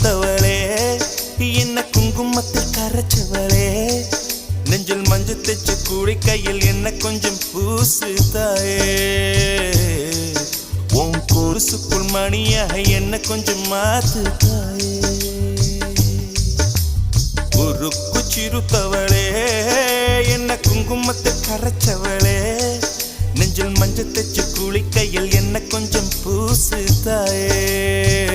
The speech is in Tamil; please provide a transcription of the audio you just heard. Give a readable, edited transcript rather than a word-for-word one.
சிறுத்தவளே என்ன குங்குமத்தில் கரைச்சவளே நெஞ்சில் மஞ்சள் தைச்சு கூடி கையில் என்ன கொஞ்சம் பூசு தாயே உன் கொலுசுக்குள் மணியாக என்ன கொஞ்சம் மாத்து தாயே உருக்கு சிறுத்தவளே என்ன குங்குமத்தில் கரைச்சவளே நெஞ்சில் மஞ்சள் தைச்சு கூலி கையில் என்ன கொஞ்சம் பூசு தாயே